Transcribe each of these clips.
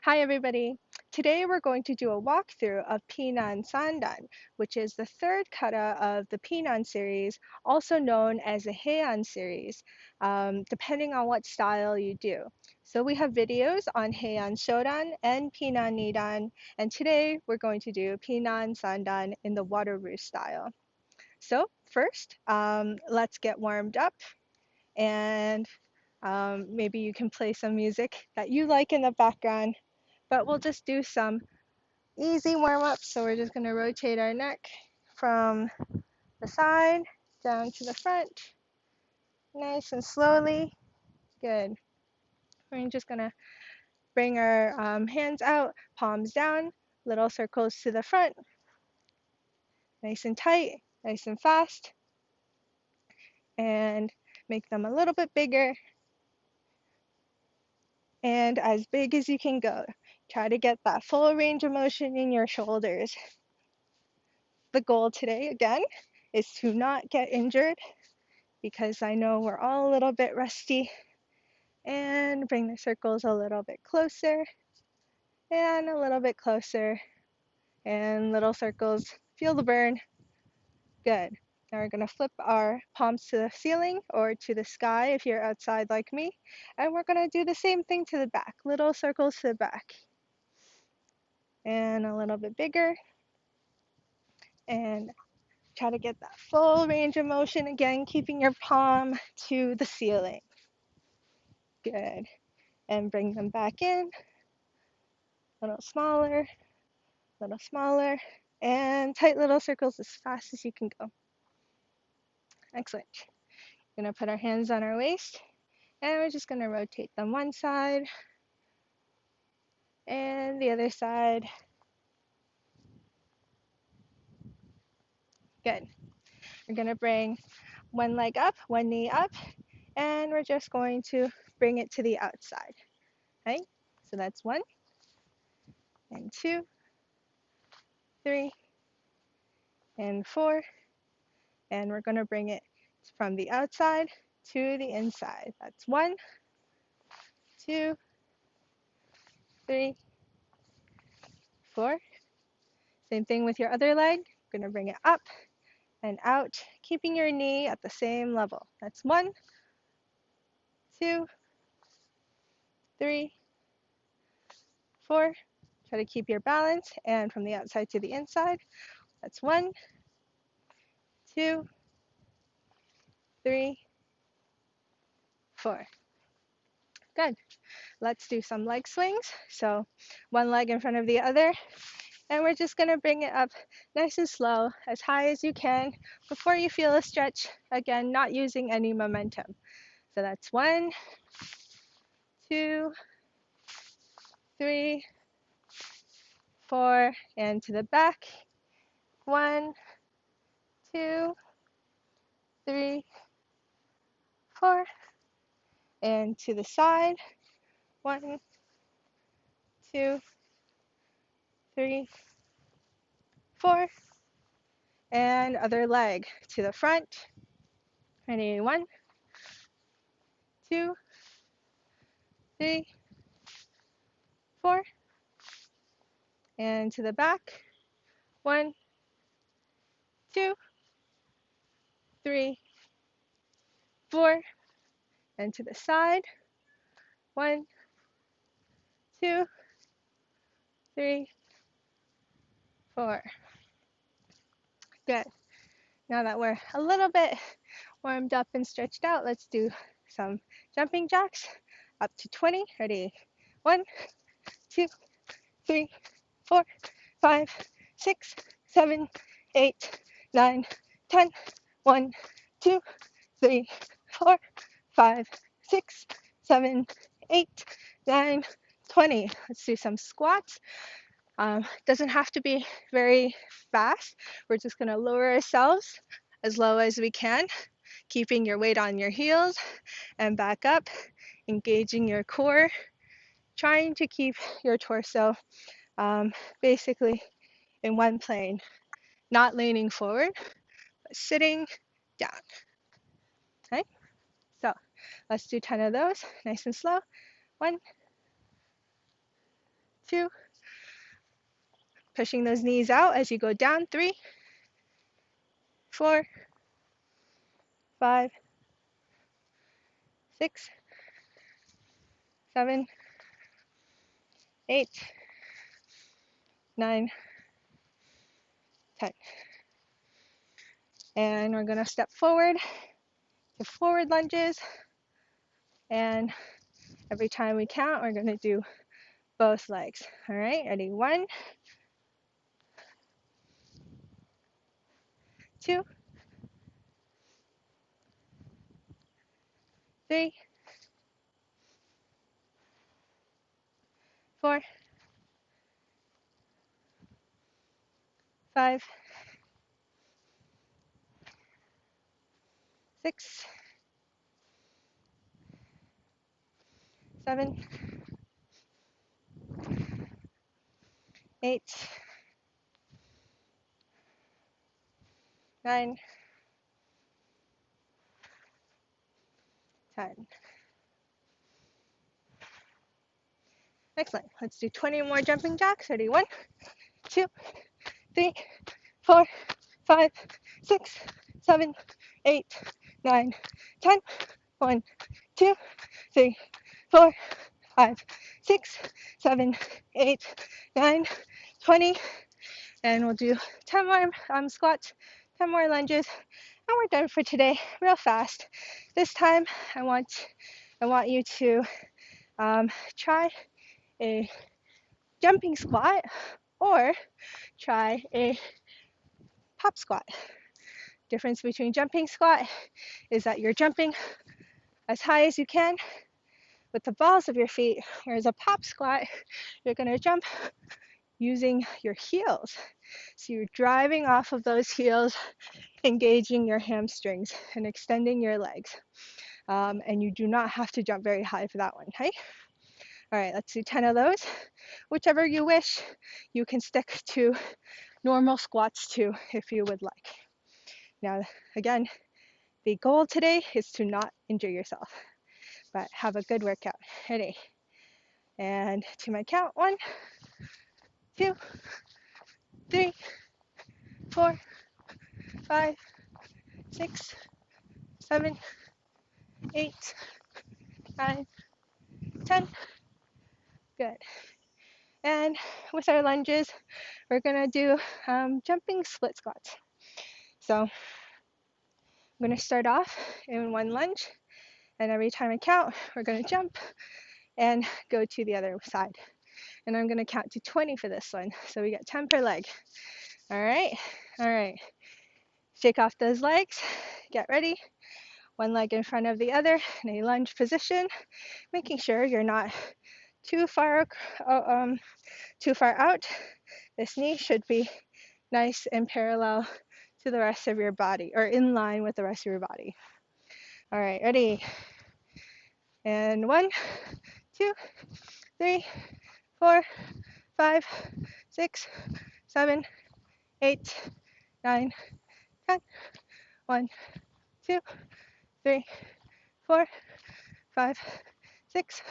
Hi everybody. Today we're going to do a walkthrough of Pinan Sandan, which is the third kata of the Pinan series, also known as the Heian series, depending on what style you do. So we have videos on Heian Shodan and Pinan Nidan, and today we're going to do Pinan Sandan in the Wado-ryu style. So first, let's get warmed up and maybe you can play some music that you like in the background, but we'll just do some easy warm-ups. So we're just going to rotate our neck from the side down to the front, nice and slowly. Good. We're just going to bring our hands out, palms down, little circles to the front, nice and tight, nice and fast, and make them a little bit bigger and as big as you can go. Try to get that full range of motion in your shoulders. The goal today, again, is to not get injured because I know we're all a little bit rusty. And bring the circles a little bit closer and a little bit closer and little circles. Feel the burn. Good. Now we're going to flip our palms to the ceiling or to the sky if you're outside like me. And we're going to do the same thing to the back. Little circles to the back. And a little bit bigger. And try to get that full range of motion again, keeping your palm to the ceiling. Good. And bring them back in. A little smaller, and tight little circles as fast as you can go. Excellent. We're going to put our hands on our waist, and we're just going to rotate them one side and the other side. Good. We're going to bring one leg up, one knee up, and we're just going to bring it to the outside. Right? So that's 1 and 2, 3, and 4, and we're going to bring it from the outside to the inside. That's 1, 2, 3, 4. Same thing with your other leg. You're going to bring it up and out, keeping your knee at the same level. That's 1, 2, 3, 4. Try to keep your balance, and from the outside to the inside. That's 1, 2, 3, 4. Good. Let's do some leg swings. So one leg in front of the other, and we're just going to bring it up nice and slow, as high as you can before you feel a stretch. Again, not using any momentum. So that's 1, 2, 3, 4, and to the back. 1, 2, 3, 4, and to the side. 1, 2, 3, 4, and other leg to the front. Ready? 1, 2, 3, 4, and to the back. 1, 2, 3, 4, and to the side. 1, 2, 3, 4. Good. Now that we're a little bit warmed up and stretched out, let's do some jumping jacks up to 20. Ready? 1, 2, 3, 4, 5, 6, 7, 8, 9, 10. 1, 2, 3, 4, 5, 6, 7, 8, 9, 20. Let's do some squats. Doesn't have to be very fast. We're just going to lower ourselves as low as we can, keeping your weight on your heels and back up, engaging your core, trying to keep your torso basically in one plane, not leaning forward, but sitting down. Okay, so let's do 10 of those, nice and slow. 1, 2, pushing those knees out as you go down, 3, 4, 5, 6, 7, 8, 9, 10. And we're going to step forward to forward lunges, and every time we count, we're going to do both legs. All right, ready? 1, 2, 3, 4, 5, 6, 7, 8, 9, 10. Excellent. Let's do 20 more jumping jacks. Ready? 1, 2, 3, 4, 5, 6, 7, 8, 9, 10. 1, 2, 3, 4, 5, 6, 7, 8, 9, 20. And we'll do 10 more squats, 10 more lunges, and we're done for today real fast. This time I want you to try a jumping squat or try a pop squat. Difference between jumping squat is that you're jumping as high as you can with the balls of your feet, whereas a pop squat, you're going to jump using your heels. So you're driving off of those heels, engaging your hamstrings and extending your legs. And you do not have to jump very high for that one, okay? All right, let's do 10 of those. Whichever you wish, you can stick to normal squats too if you would like. Now, again, the goal today is to not injure yourself, but have a good workout. Ready? And to my count, 1, 2, 3, 4, 5, 6, 7, 8, 9, 10. Good. And with our lunges, we're gonna do jumping split squats. So I'm gonna start off in one lunge, and every time I count, we're gonna jump and go to the other side. And I'm gonna count to 20 for this one. So we got 10 per leg. All right. Shake off those legs, get ready. One leg in front of the other in a lunge position, making sure you're not too far out. This knee should be nice and parallel to the rest of your body, or in line with the rest of your body. All right, ready? And 1, 2, 3, 4, 5, 6, 7, 8, 9, 10. 1, 2, 3, 4, 5, 6,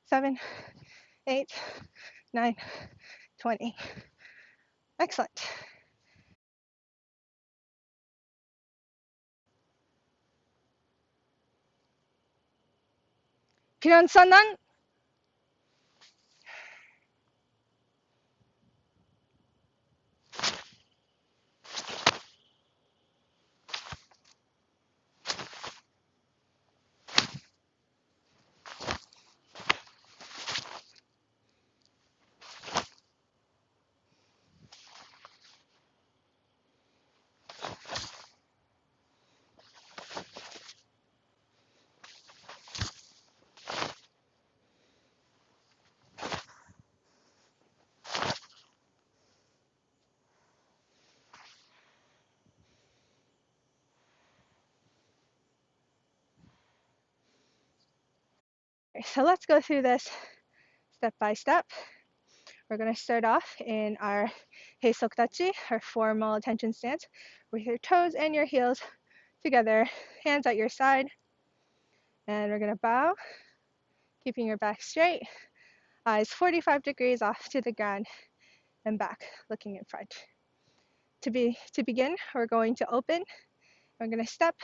7, 8, 9, 20. Excellent. Pinan Sandan. So let's go through this step by step. We're going to start off in our heisok dachi, our formal attention stance, with your toes and your heels together, hands at your side. And we're going to bow, keeping your back straight. eyes 45 degrees off to the ground and back, looking in front. To begin, we're going to open. We're going to step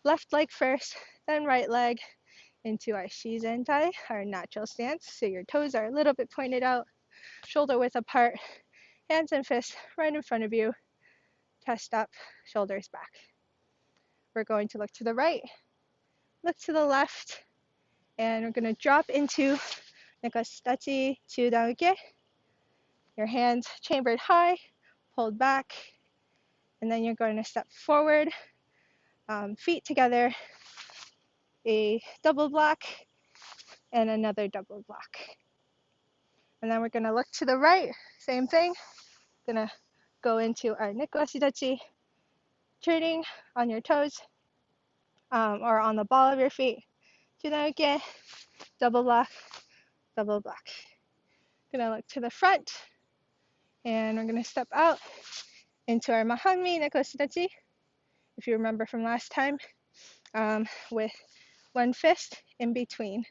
left leg first, then right leg into our shizentai, our natural stance. So your toes are a little bit pointed out, shoulder width apart, hands and fists right in front of you, chest up, shoulders back. We're going to look to the right, look to the left, and we're going to drop into neko dachi chudan-uke. Your hands chambered high, pulled back, and then you're going to step forward, feet together, a double block, and another double block. And then we're going to look to the right, same thing. Going to go into our neko dachi, turning on your toes, or on the ball of your feet. Chudan-uke, double block, double block. Gonna look to the front, and we're gonna step out into our mahanmi neko dachi. If you remember from last time, with one fist in between,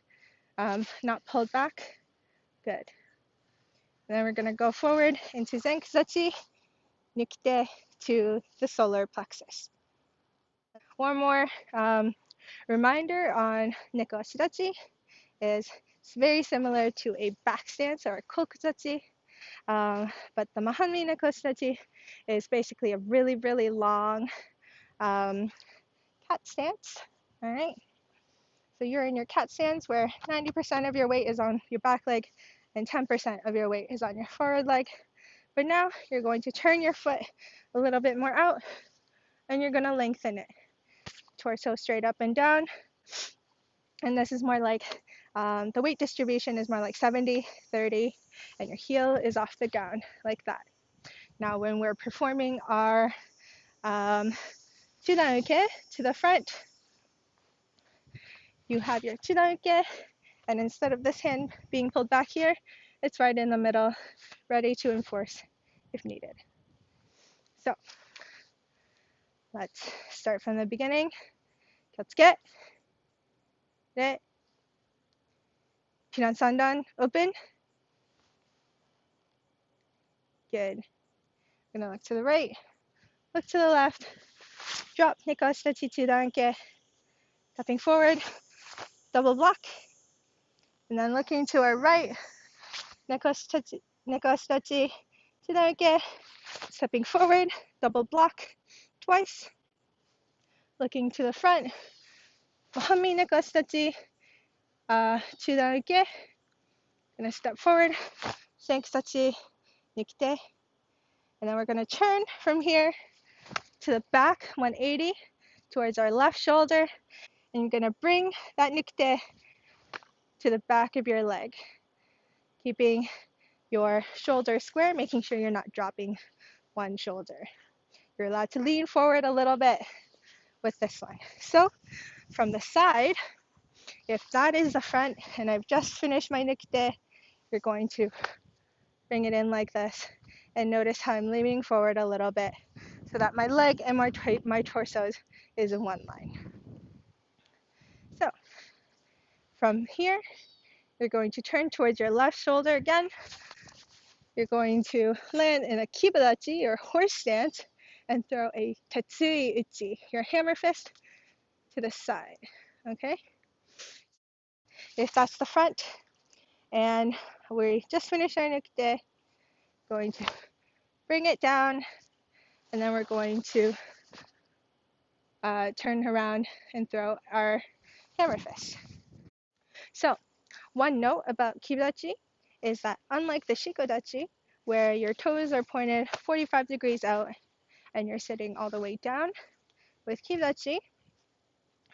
not pulled back. Good. And then we're gonna go forward into zenkuzachi, nukite to the solar plexus. One more reminder on neko dachi is it's very similar to a back stance or a kokuzachi. But the mahanmi neko dachi is basically a really, really long cat stance. All right. So you're in your cat stance where 90% of your weight is on your back leg and 10% of your weight is on your forward leg. But now you're going to turn your foot a little bit more out and you're going to lengthen it. Torso straight up and down. And this is more like the weight distribution is more like 70-30, and your heel is off the ground like that. Now, when we're performing our chudan-uke to the front, you have your chudan-uke, and instead of this hand being pulled back here, it's right in the middle, ready to enforce if needed. So, let's start from the beginning. Kyotsuke. Re. Pinan Sandan, open. Good. I'm gonna look to the right, look to the left, drop neko dachi chudan-uke, stepping forward, double block, and then looking to our right, neko dachi chudan-uke, stepping forward, double block twice, looking to the front, mahanmi neko dachi chudan-uke, gonna step forward, senkudachi nukite, and then we're gonna turn from here to the back 180 towards our left shoulder, and you're gonna bring that nukite to the back of your leg, keeping your shoulder square, making sure you're not dropping one shoulder. You're allowed to lean forward a little bit with this one. So from the side, if that is the front and I've just finished my nukite, you're going to bring it in like this and notice how I'm leaning forward a little bit so that my leg and my torso is in one line. So from here, you're going to turn towards your left shoulder again. You're going to land in a kibadachi or horse stance and throw a tatsui uchi, your hammer fist, to the side. Okay? If that's the front, and we just finished our nukite, going to bring it down, and then we're going to turn around and throw our hammer fist. So, one note about kibadachi is that unlike the shikodachi, where your toes are pointed 45 degrees out and you're sitting all the way down, with kibadachi,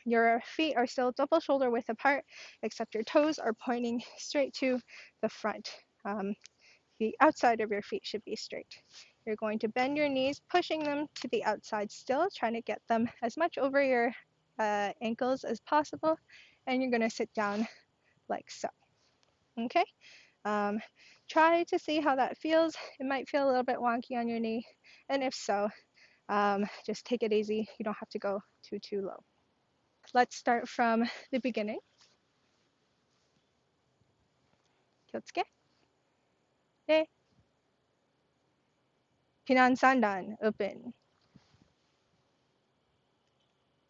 your feet are still double shoulder width apart, except your toes are pointing straight to the front. The outside of your feet should be straight. You're going to bend your knees, pushing them to the outside still, trying to get them as much over your ankles as possible, and you're going to sit down like so. Okay? Try to see how that feels. It might feel a little bit wonky on your knee, and if so, just take it easy. You don't have to go too low. Let's start from the beginning. 気をつけ. 네. Pinan Sandan, open.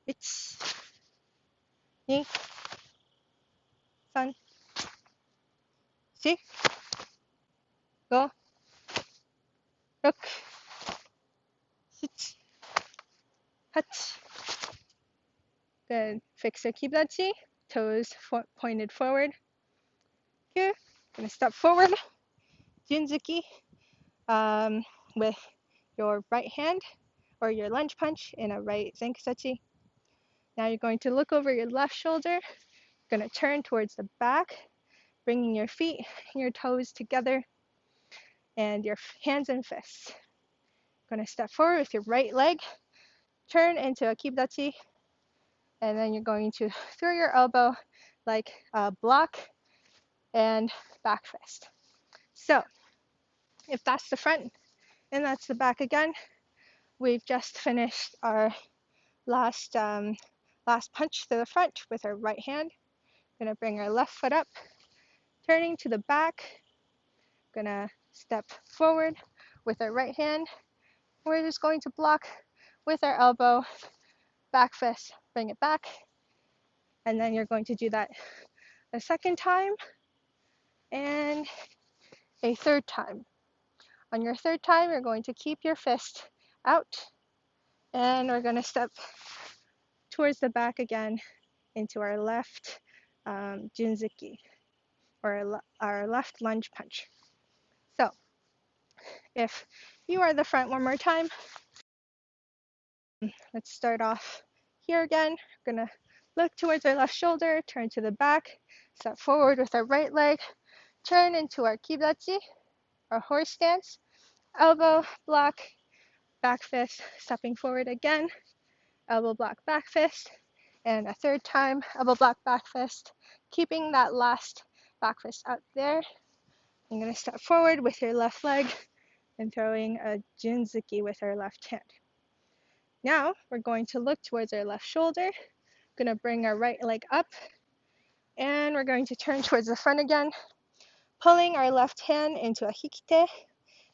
1, 2, 3, 4, 5, 6, 7, 8. Good. Fix your kibachi. Toes pointed forward. Here. Gonna step forward. Junzuki. With your right hand or your lunge punch in a right zenkusachi. Now you're going to look over your left shoulder. You're going to turn towards the back, bringing your feet and your toes together and your hands and fists. You're going to step forward with your right leg, turn into a kibachi, and then you're going to throw your elbow like a block and back fist. So if that's the front and that's the back again, we've just finished our last punch to the front with our right hand. Gonna bring our left foot up, turning to the back. Gonna step forward with our right hand. We're just going to block with our elbow, back fist, bring it back. And then you're going to do that a second time and a third time. On your third time, you're going to keep your fist out and we're gonna step towards the back again into our left junzuki, or our left lunge punch. So if you are the front one more time, let's start off here again. We're gonna look towards our left shoulder, turn to the back, step forward with our right leg, turn into our kibachi, our horse stance, elbow block, back fist, stepping forward again, elbow block, back fist, and a third time, elbow block, back fist, keeping that last back fist out there. I'm going to step forward with your left leg and throwing a junzuki with our left hand. Now we're going to look towards our left shoulder, going to bring our right leg up, and we're going to turn towards the front again, pulling our left hand into a hikite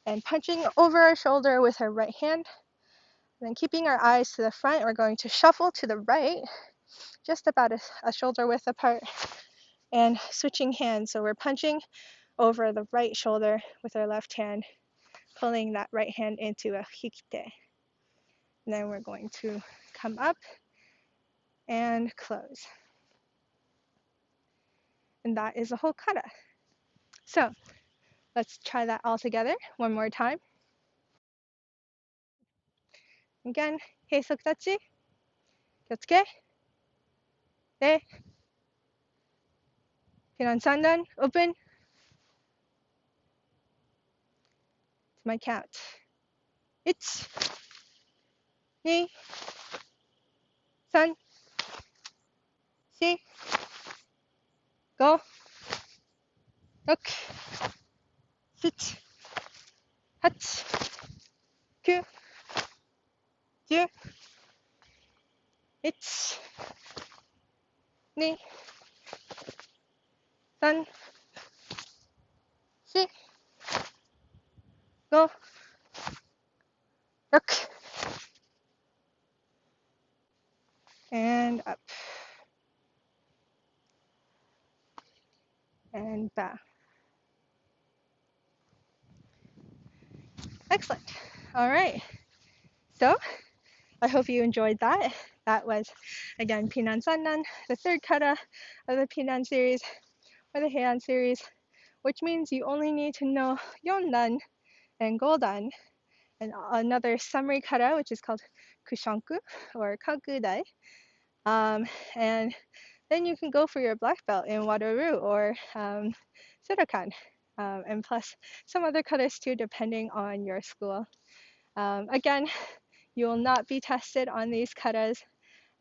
and punching over our shoulder with our right hand. And then keeping our eyes to the front, we're going to shuffle to the right, just about a shoulder width apart, and switching hands. So we're punching over the right shoulder with our left hand, pulling that right hand into a hikite. And then we're going to come up and close. And that is the whole kata. So let's try that all together one more time. Again, heisoku dachi, kiotsuke, de, Pinan Sandan, open. To my count. 1, 2, 3, 4, 5, 6, 7, 8, 9, 10, 1, 2, 3, 4, 5, 6, and up. And back. Excellent. All right. So I hope you enjoyed that. That was, again, Pinan Sandan, the third kata of the Pinan series, or the Heian series, which means you only need to know Yondan and Goldan, and another summary kata, which is called Kushanku, or Kagudai. And then you can go for your black belt in Wado-ryu or Sudokan, and plus some other katas too, depending on your school. Again, you will not be tested on these katas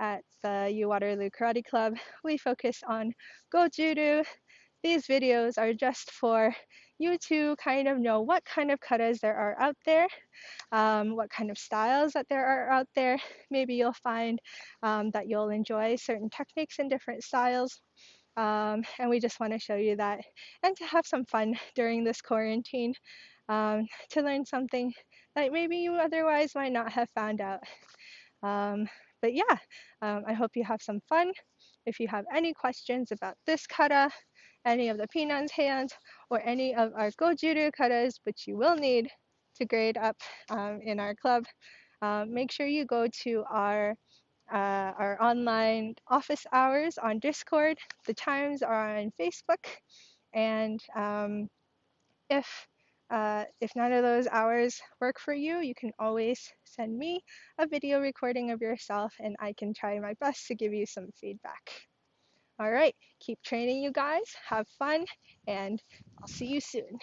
at the Waterloo Karate Club. We focus on goju-ryu. These videos are just for you to kind of know what kind of katas there are out there, what kind of styles that there are out there. Maybe you'll find that you'll enjoy certain techniques and different styles. And we just want to show you that and to have some fun during this quarantine, to learn something that maybe you otherwise might not have found out. Um, but yeah, I hope you have some fun. If you have any questions about this kata, any of the Pinan's hands, or any of our goju-ryu katas, which you will need to grade up in our club, make sure you go to our online office hours on Discord. The times are on Facebook, and if none of those hours work for you, you can always send me a video recording of yourself, and I can try my best to give you some feedback. All right, keep training, you guys. Have fun, and I'll see you soon.